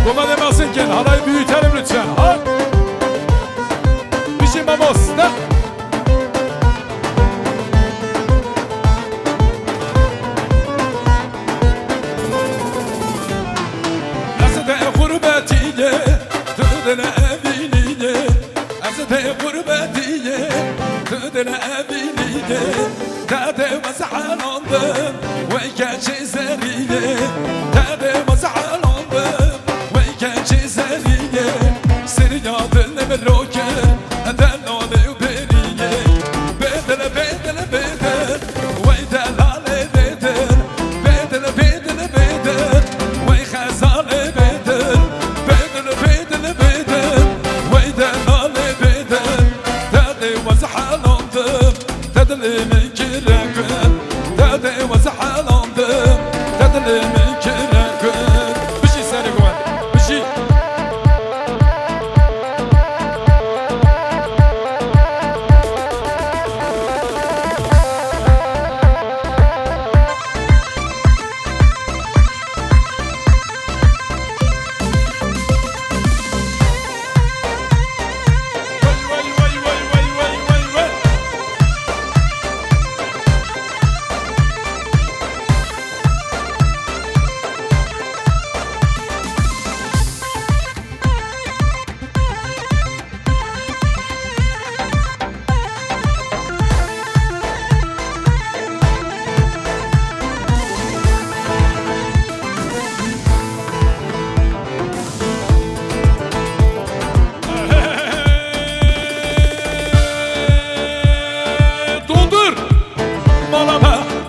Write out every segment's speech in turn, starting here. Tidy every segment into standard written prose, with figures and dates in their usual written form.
Buna demesin ki halayı büyütelim lütfen. Ha? Bir şey mamos. Ne? Nasıl de gurbetiye, tüdene eviniye. Nasıl de gurbetiye, tüdene eviniye. Tade mazhalandım, ve geçi zeriye. Tade mazhalandım.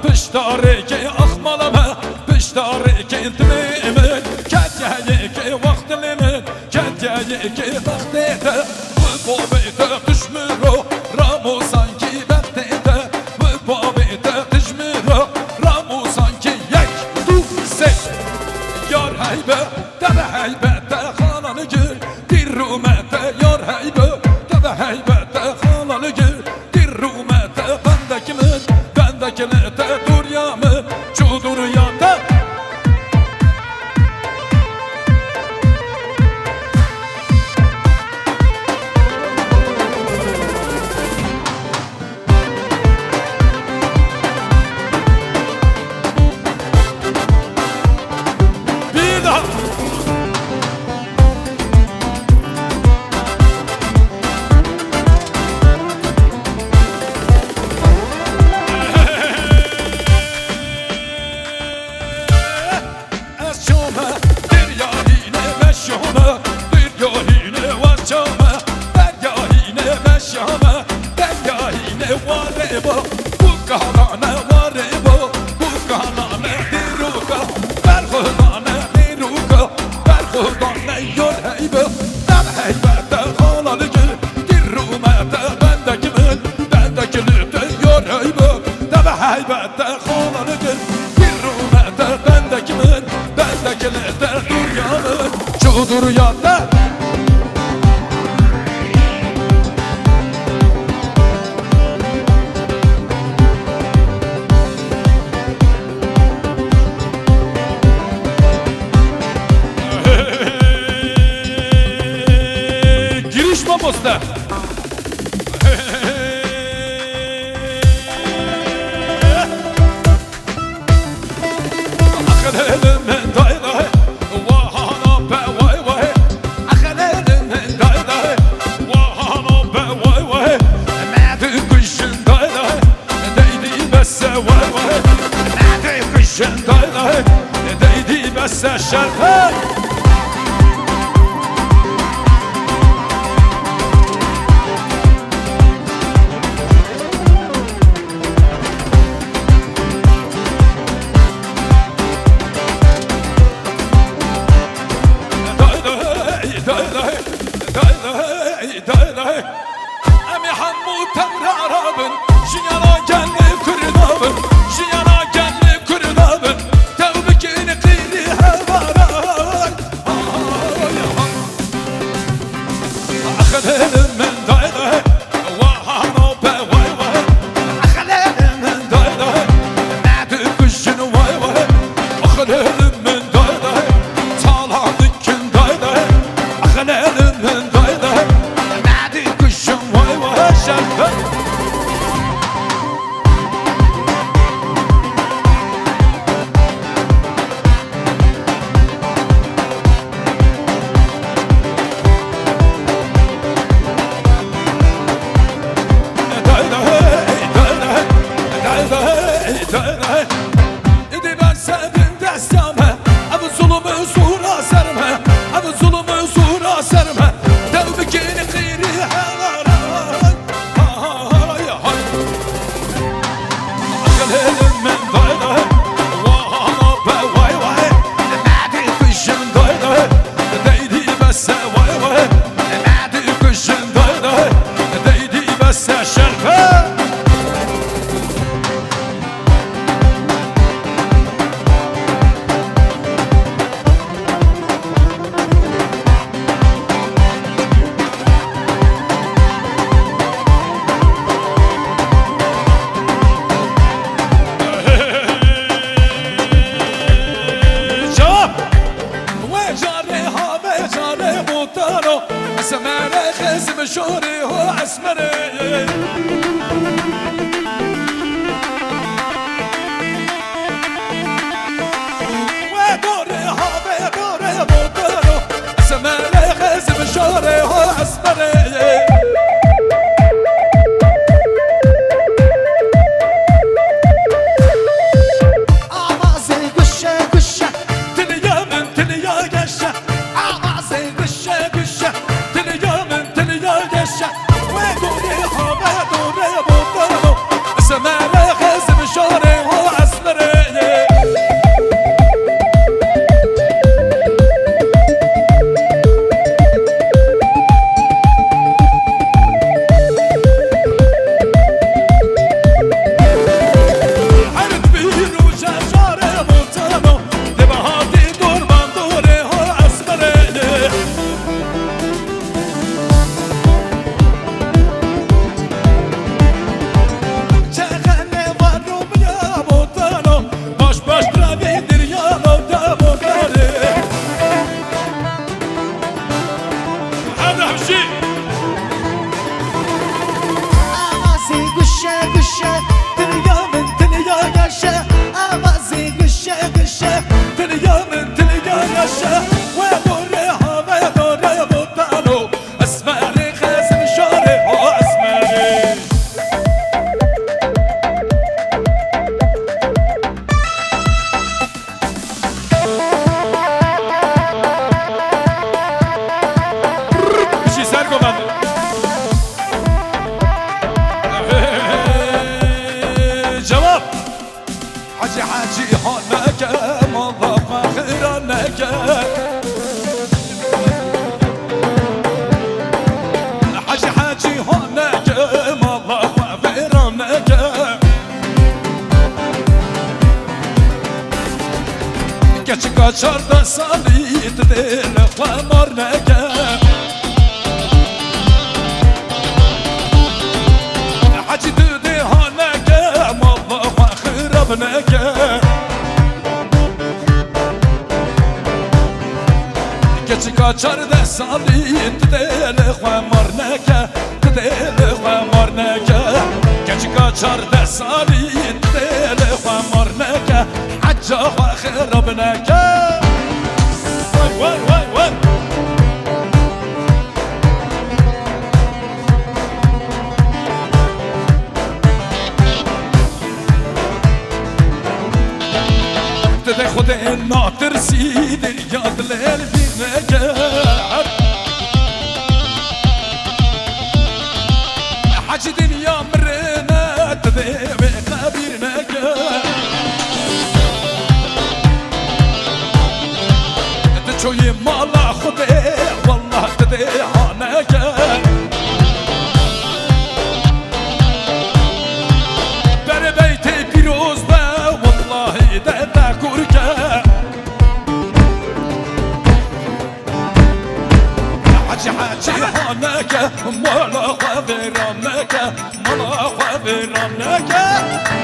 Piştareke akmalama, piştareke intimimin. Ketiyeke vaktilimin, ketiyeke vaktete. Bu babete düşmüro, ramu sanki bettete. Bu babete düşmüro, ramu sanki yek, du, sek. Yar heybe, tebe heybete halanı gül. Dirrumete yar heybe, tebe heybete halanı gül. Dirrumete bendekimin, bendekilete. Çuduruyata bir daha heybette halanıdır. Bir rumete bendekimin, bendekilete dünyanın. Çuduruyata giriş mamosta. Değdi besse şerfe Emi hammu tevrarabın Şinyana geldi kırdabın Şinyana geldi kırdabın Tevbikini kıyri hevaray بس واي واي بعد كشن داي دايدي بس شرفه سمعنا خزم شوري هو عسمري ودوري هابي دوري بوطرو سمعنا خزم شوري هو عسمري حاجي هونك مضى فخرانك حاجي هونك مضى فخرانك كشك شرط صليت دل خمرنك حاجي دودي هونك مضى فخرانك چارده سالی دل خمرنک دل خمرنک کچکا چارده سالی دل خمرنک حجا خرابنک وای وای وای وای ده خود ناترسی در یاد لیل بینگه حج دنیا مرنه ده به قبیر نگه ده چوی مالا خوده والله ده هانگه بر بیت پیروز به والله ده حاجي هونك مالا خبرانك مالا خبرانك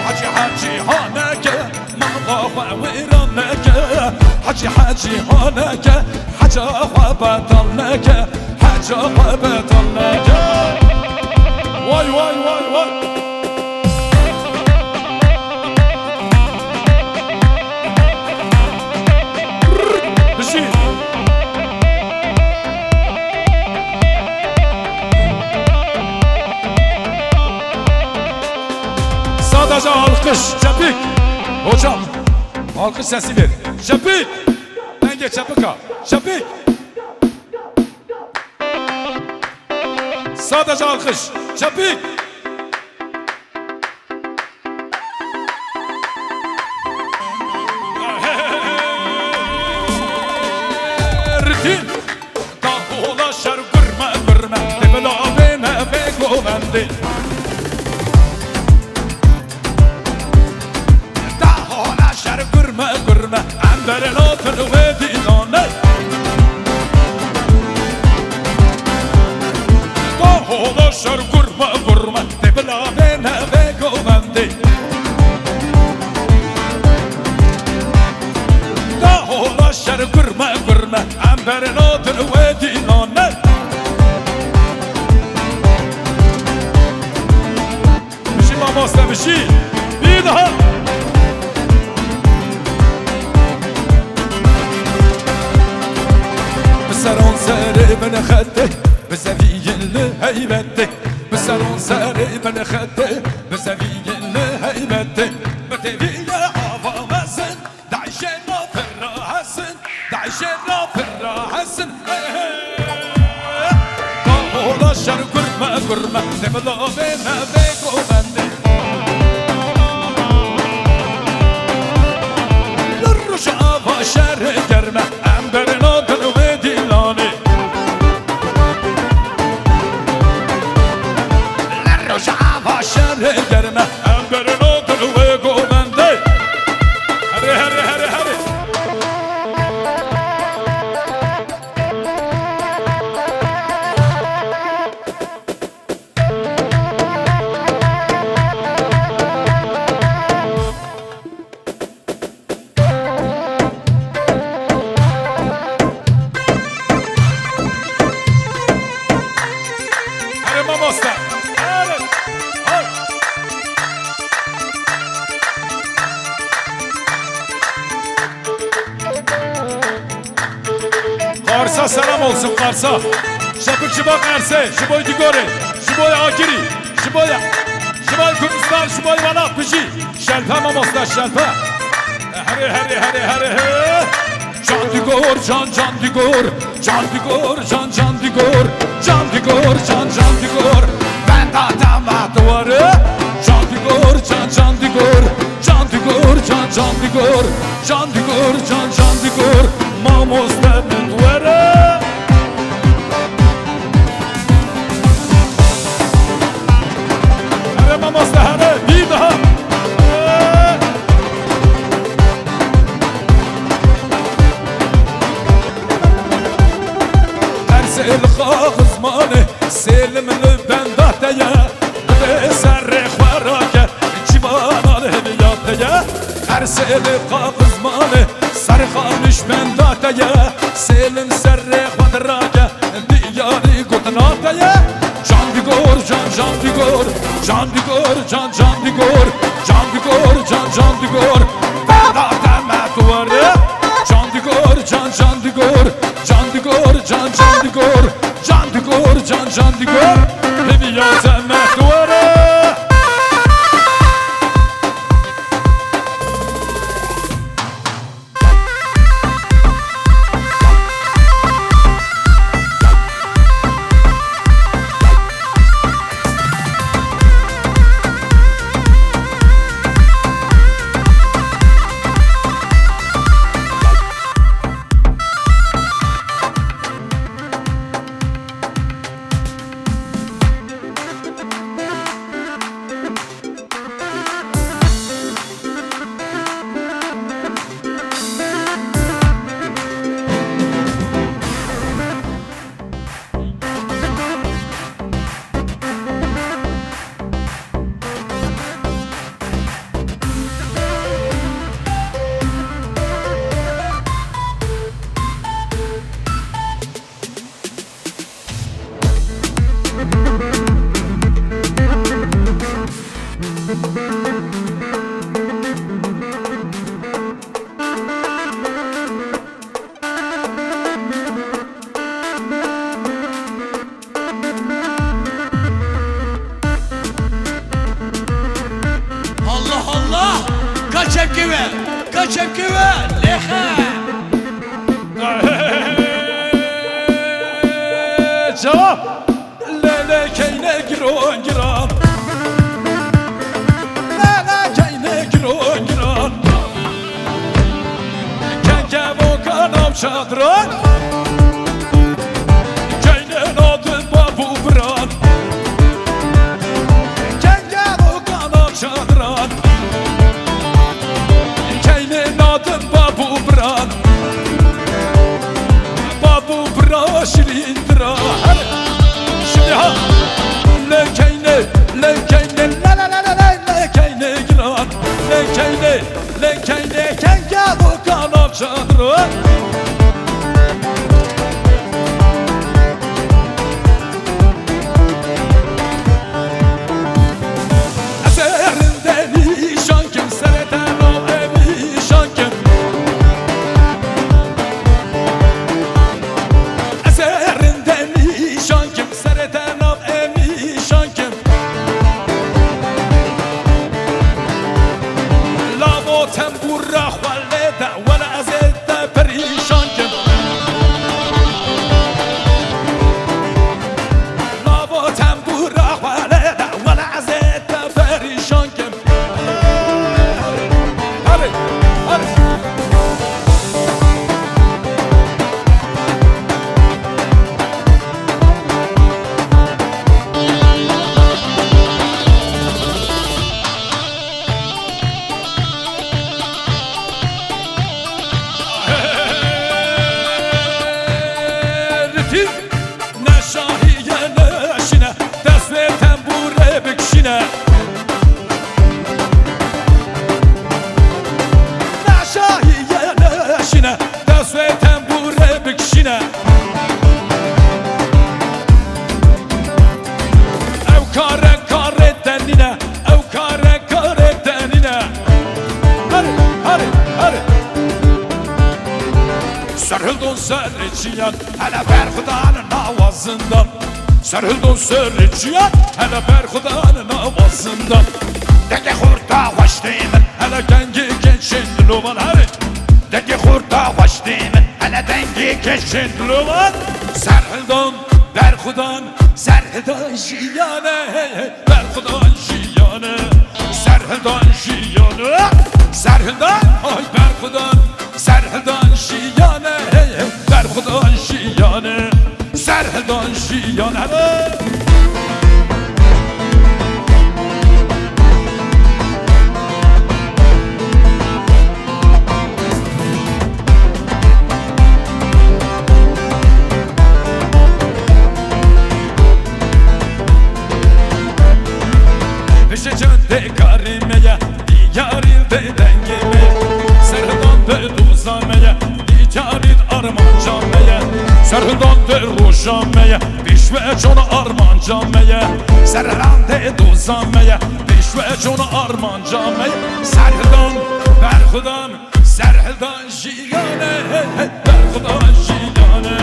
حاجي هونك مالا خبرانك حاجي هونك حاجة خبطلنك حاجة خبطلنك واي واي واي واي Sadece alkış, Şefik. Hocam, alkış sesi ver. Şefik. Ben geç Şefik ha. Şefik. Sadece alkış, Şefik. Ritim. بندی دهانا شر گرمه گرمه انبر ناتن و دیدانه دهانا شر گرمه گرمه دبلا بینه و گومندی دهانا شر گرمه گرمه انبر ناتن و دیدانه بشی ماماسته بشی بیده بسرون سری من خده بزویین لحیبته بسرون سری من خده بزویین لحیبته بتویه آوا مسن دعیشه نافر را حسن دعیشه نافر را حسن داولا شر گرمه گرمه نبلا بینه بگو بنده لرش آوا شر گرمه انبر نادن و دیلانه لرش آوا شر گرمه انبر نادن و گومنده هره هره هره هره Mamosta. Karsa selam olsun Karsa. Şapık şıbak erse, şıboy digore, şıboy akiri, şıboy Kürdistan, şıboy vanat pişi. Şelpe Mamosta, şelpe. Hare hare hare hare he. Can digor, can digor, can digor, can digor, can digor, can digor. Ben dadama duvarı. Can digor, can digor, can digor, can digor, can digor, can digor. Mamoste'nin duvarı. Hare Mamoste hare, bir daha. الخاخ زمانه سلم البنداتيا بسرخ وراكه جبان الهدياتيا ارسل الخاخ زمانه سرخانش بنداتيا سلم سرخ وراكه دياري قطناتيا جان ديغور جان ديغور جان ديغور جان ديغور جان ديغور جان ديغور بنداتا ماتواري جان ديغور جان ديغور جان ديغور جان ديغور جان ديغور جان ديغور لبيات مهدوره Kaçakıve lehe cevap lele keyne giron giran lele keyne giron giran kenke vokanam şadran keyne adı babu bran da şirindir ha. Şimdi ha. Lekeyne, lekeyne, la la la la la, lekeyne giran. Lekeyne, lekeyne, kenge bu kanapçadır ha. Sarıldın serçiyan hele Berhudan'ın avazından. Sarıldın serçiyan hele Berhudan'ın avazından. Denge hurta hoş demin hele dengi geçin luman hele. Denge hurta hoş demin hele dengi geçin luman. Sarıldın Berhudan, Sarıldın şiyane, Berhudan şiyane, Sarıldın şiyane, Sarıldın ay Berhudan, Sarıldın şiyane, Berhudan şiyane, Sarıldın şiyane. Şecende karimeye, diyaril de dengeme. Serhdan de duzameye, diyaril arman cameye. Serhdan de ruşameye, pişve çona arman cameye. Serhdan de duzameye, pişve çona arman cameye. Serhdan, Berhudan, Serhdan şiyane, Berhudan şiyane,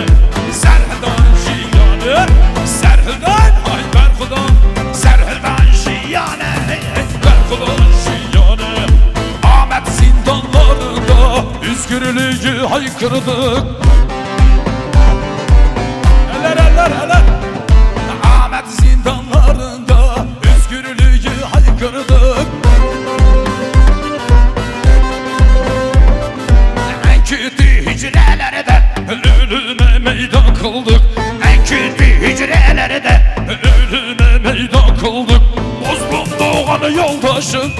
Serhdan şiyane, Serhdan, ay Berhudan, Serhdan şiyane, Berhudan şiyane. Ahmet zindanlarında özgürlüğü haykırdık. Eller eller eller. Ahmet zindanlarında özgürlüğü haykırdık. En kötü hicrelerde ölüme meydan kıldık. En kötü hicrelerde ölüme meydan kıldık. Bozlum doğanı yoldaşım,